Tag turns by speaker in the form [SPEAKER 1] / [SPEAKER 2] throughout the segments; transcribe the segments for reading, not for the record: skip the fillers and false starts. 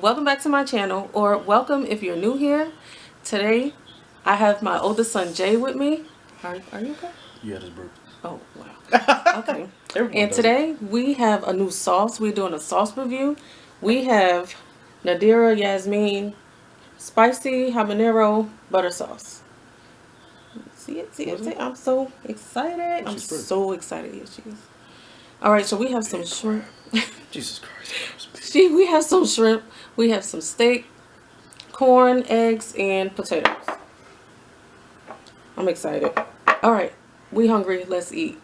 [SPEAKER 1] welcome back to my channel, or welcome if you're new here. Today, I have my oldest son Jay with me. Are you okay?
[SPEAKER 2] Yeah, that's broke.
[SPEAKER 1] Oh, wow. Okay. And today, we have a new sauce. We're doing a sauce review. We have Nadira, Yasmine, spicy habanero butter sauce. See it. I'm so excited. I'm so excited. Yes, she is. All right, so we have some shrimp.
[SPEAKER 2] Jesus Christ.
[SPEAKER 1] We have some shrimp. We have some steak, corn, eggs, and potatoes. I'm excited. All right, we hungry. Let's eat.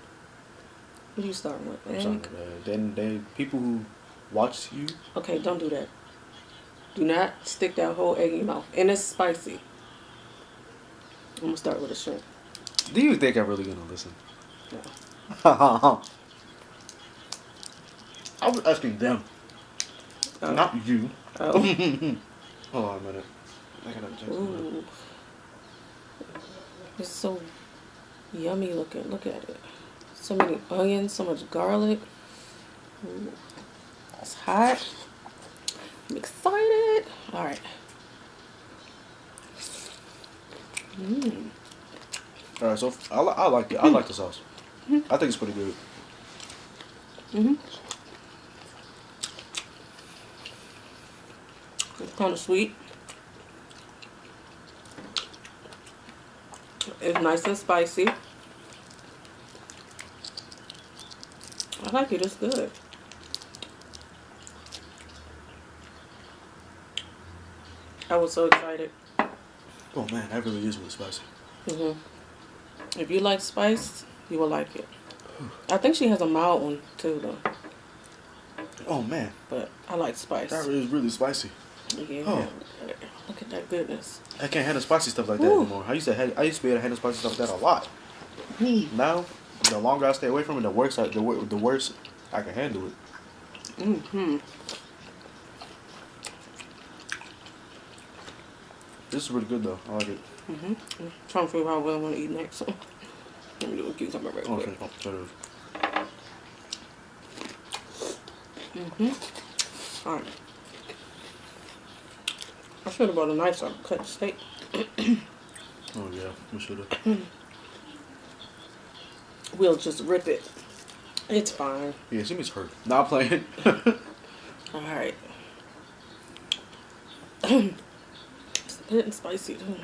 [SPEAKER 1] What are you starting with?
[SPEAKER 2] I'm sorry, then people who watch you.
[SPEAKER 1] Okay, don't do that. Do not stick that whole egg in your mouth. And it's spicy. I'm gonna start with the shrimp.
[SPEAKER 2] Do you think I'm really gonna listen?
[SPEAKER 1] No.
[SPEAKER 2] I was asking them, not you.
[SPEAKER 1] Oh.
[SPEAKER 2] Hold on a minute. I gotta check
[SPEAKER 1] Ooh. It's so yummy looking. Look at it. So many onions, so much garlic. Ooh. It's hot. I'm excited. All right.
[SPEAKER 2] All right, so I like it. I like the sauce. I think it's pretty good.
[SPEAKER 1] It's kind of sweet. It's nice and spicy. I like it. It's good. I was so excited.
[SPEAKER 2] Oh man, that really is really spicy.
[SPEAKER 1] If you like spice, you will like it. I think she has a mild one too, though.
[SPEAKER 2] Oh man,
[SPEAKER 1] but I like spice.
[SPEAKER 2] That is really spicy.
[SPEAKER 1] Yeah.
[SPEAKER 2] Oh.
[SPEAKER 1] Look at that goodness.
[SPEAKER 2] I can't handle spicy stuff like that anymore. I used to be able to handle spicy stuff like that a lot. Now, the longer I stay away from it, the worse I can handle it. This is really good though. I like it.
[SPEAKER 1] I'm trying to figure out what I want to eat next. Let me do a cucumber right quick. Alright. I should have brought a knife so I could cut the steak.
[SPEAKER 2] Oh yeah, we should have.
[SPEAKER 1] We'll just rip it. It's fine.
[SPEAKER 2] Yeah, she means hurt. Not playing.
[SPEAKER 1] Alright. It's a bit spicy too.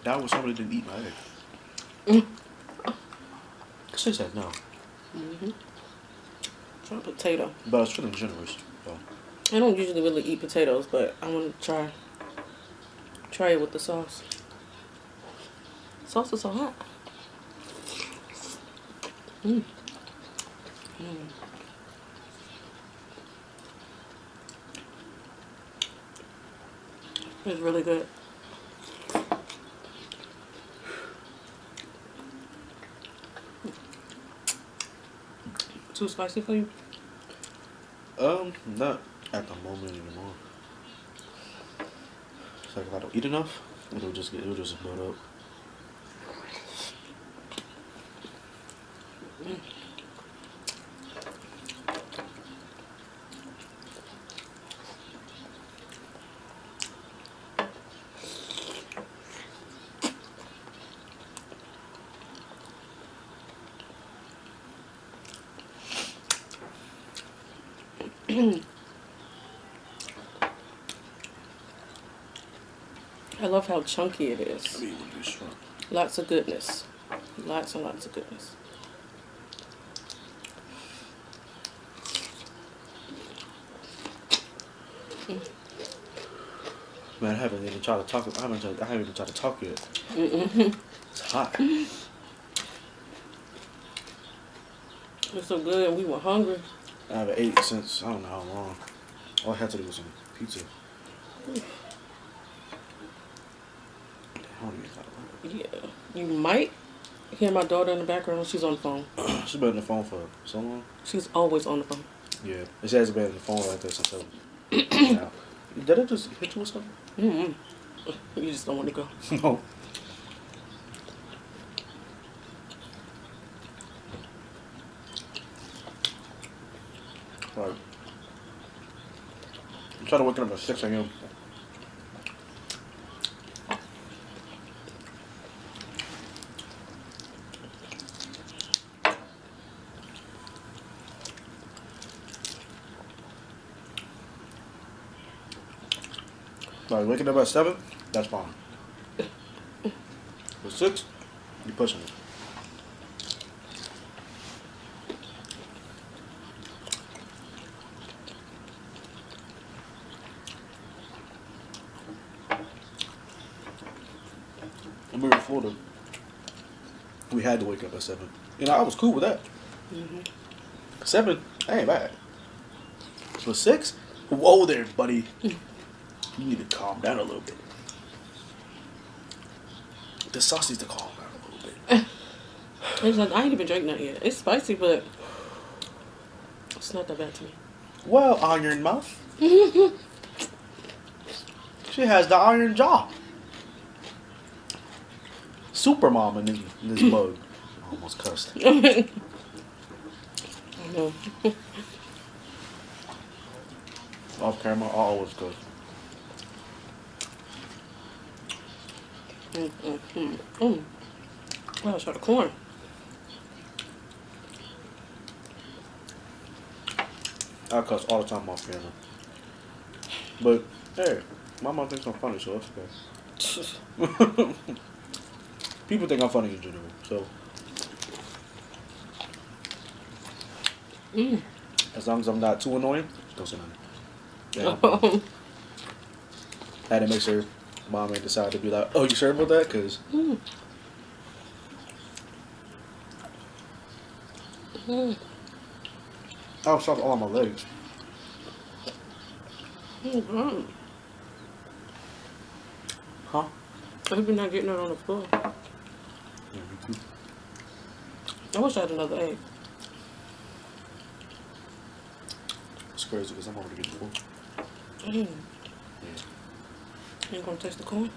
[SPEAKER 2] That was somebody didn't eat my egg. She said no.
[SPEAKER 1] Try potato.
[SPEAKER 2] But I was feeling generous. So.
[SPEAKER 1] I don't usually really eat potatoes, but I want to try it with the sauce. Sauce is so hot. It's really good. Too spicy for you?
[SPEAKER 2] Not at the moment anymore. It's like if I don't eat enough, it'll just build up.
[SPEAKER 1] I love how chunky it is. Lots of goodness. Lots and lots of goodness.
[SPEAKER 2] Man, I haven't even tried to talk. I haven't even tried to talk yet. It's hot.
[SPEAKER 1] It's so good, and we were hungry.
[SPEAKER 2] I haven't ate since I don't know how long. All I had to do was some pizza.
[SPEAKER 1] Yeah, you might Hear my daughter in the background? She's on the phone.
[SPEAKER 2] She's been on the phone for so long.
[SPEAKER 1] She's always on the phone.
[SPEAKER 2] Yeah, she hasn't been on the phone like this until now. Did it just hit you or something?
[SPEAKER 1] You just don't want to go.
[SPEAKER 2] No. Right. I'm trying to wake up at 6 a.m. Like waking up at 7, that's fine. But 6, you pushing it. When we were in Florida, we had to wake up at 7. You know, I was cool with that. 7, that ain't bad. But 6, whoa there, buddy. You need to calm down a little bit. The sauce needs to calm down a little bit.
[SPEAKER 1] It's like, I ain't even drank nothing yet. It's spicy, but it's not that bad to me.
[SPEAKER 2] Well, iron mouth. She has the iron jaw. Super mom in this mug. I almost cussed.
[SPEAKER 1] I know.
[SPEAKER 2] Off camera, I always cuss.
[SPEAKER 1] Well, try the corn.
[SPEAKER 2] I cuss all the time off camera. But, hey, my mom thinks I'm funny, so that's okay. People think I'm funny in general, so. As long as I'm not too annoying, don't say nothing. Yeah, I had to make sure mom ain't decide to be like, oh, you sure about that? Because I was shocked all on my legs. Huh?
[SPEAKER 1] I hope you're not getting it on the floor.
[SPEAKER 2] Yeah, me too.
[SPEAKER 1] I wish I had another egg.
[SPEAKER 2] It's crazy because I'm already getting full.
[SPEAKER 1] You ain't gonna taste the corn?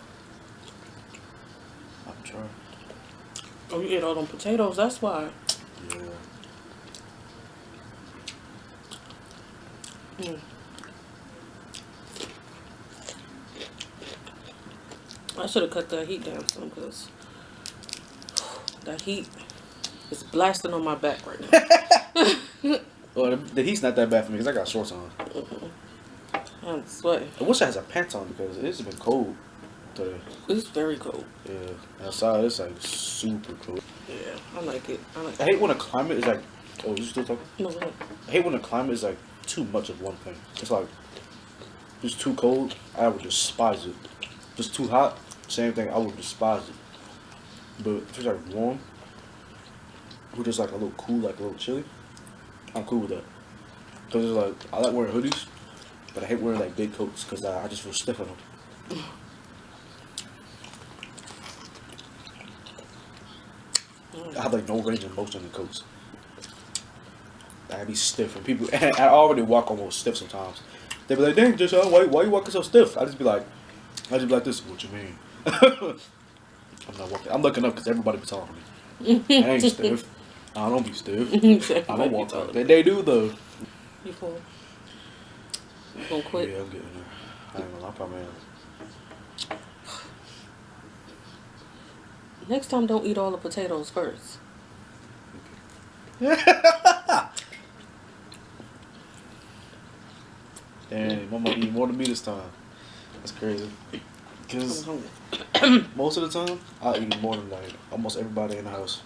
[SPEAKER 2] I'm trying.
[SPEAKER 1] Oh, you ate all them potatoes, that's why.
[SPEAKER 2] Yeah.
[SPEAKER 1] I should have cut that heat down some because that heat is blasting on my back right now.
[SPEAKER 2] Well, the heat's not that bad for me because I got shorts on.
[SPEAKER 1] I'm sweating.
[SPEAKER 2] I wish I had some pants on because it's been cold today.
[SPEAKER 1] It's very cold.
[SPEAKER 2] Yeah, outside it's like super cold.
[SPEAKER 1] Yeah, I like it.
[SPEAKER 2] I hate when the climate is like, oh, you still talking?
[SPEAKER 1] No, what?
[SPEAKER 2] I hate when the climate is like too much of one thing. It's like, it's too cold, I would despise it. If it's too hot, same thing, I would despise it. But if it's like warm, or just like a little cool, like a little chilly, I'm cool with that. Cause it's like, I like wearing hoodies, but I hate wearing like big coats because I just feel stiff in them. I have like no range of motion in coats. I'd be stiff and people, and I already walk almost stiff sometimes. They be like, dang, just why you walking so stiff? I just be like this, what you mean? I'm not walking, I'm looking up because everybody be talking to me. I ain't stiff. I don't be stiff. I don't walk like that. They do though.
[SPEAKER 1] You full? You gonna quit?
[SPEAKER 2] Yeah, I'm getting there. I ain't gonna lie, probably am.
[SPEAKER 1] Next time, don't eat all the potatoes first.
[SPEAKER 2] Dang, mama eat more than me this time. That's crazy. Because most of the time, I eat more than like almost everybody in the house.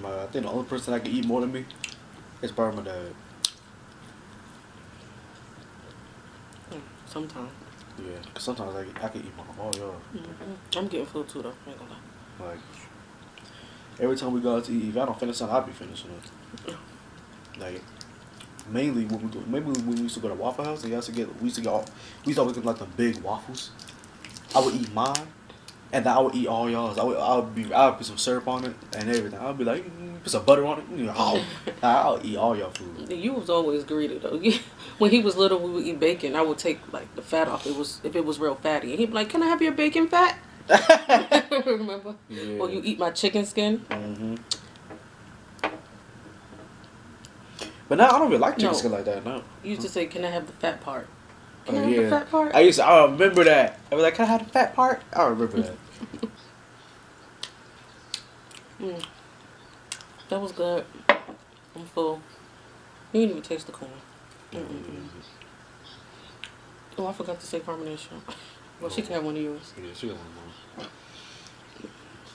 [SPEAKER 2] I think the only person that can eat more than me is probably my dad.
[SPEAKER 1] Sometimes.
[SPEAKER 2] Yeah, because sometimes I can eat more. Oh, yeah.
[SPEAKER 1] I'm getting full too, though. I ain't gonna lie.
[SPEAKER 2] Like, every time we go out to eat, if I don't finish something, I'll be finishing it. Like, mainly when we go, maybe when we used to go to Waffle House, and we used to always get like the big waffles. I would eat mine, And I would eat all y'all's. I would put some syrup on it and everything. I'd be like, put some butter on it. You know, oh, I'll eat all y'all food.
[SPEAKER 1] You was always greedy though. When he was little, we would eat bacon. I would take like the fat off. If it was real fatty, and he'd be like, "Can I have your bacon fat?" Remember?
[SPEAKER 2] Yeah.
[SPEAKER 1] Or you eat my chicken skin.
[SPEAKER 2] Mm-hmm. But now I don't really like chicken skin like that. No.
[SPEAKER 1] You used to say, "Can I have the fat part?" Can
[SPEAKER 2] Oh,
[SPEAKER 1] I have the fat part?
[SPEAKER 2] I remember that. I was like, "Can I have the fat part?" I remember that.
[SPEAKER 1] That was good. I'm full. You didn't even taste the corn. Oh, I forgot to say carbonation. Well, she can have one of yours.
[SPEAKER 2] Yeah, she got one more.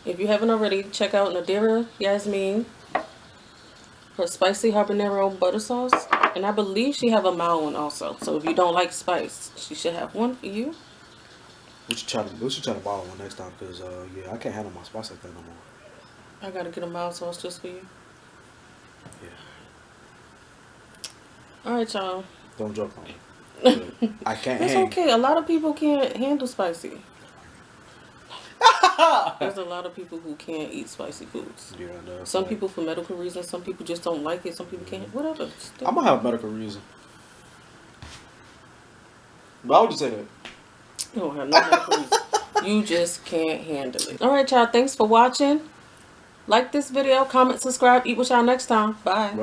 [SPEAKER 1] If you haven't already, check out Nadira Yasmine, her spicy habanero butter sauce. And I believe she have a mild one also. So if you don't like spice, she should have one for you.
[SPEAKER 2] We should try to borrow one next time because yeah, I can't handle my spice like that no more.
[SPEAKER 1] I gotta get a mild sauce just for you.
[SPEAKER 2] Yeah.
[SPEAKER 1] Alright, y'all.
[SPEAKER 2] Don't joke on me. I can't.
[SPEAKER 1] It's okay. A lot of people can't handle spicy. There's a lot of people who can't eat spicy foods.
[SPEAKER 2] Yeah, no,
[SPEAKER 1] Some people for medical reasons. Some people just don't like it. Some people can't. Whatever.
[SPEAKER 2] I'm gonna have a medical reason. Why would you say that?
[SPEAKER 1] You don't have no medical reason. You just can't handle it. Alright, y'all. Thanks for watching. Like this video, comment, subscribe, eat with y'all next time. Bye.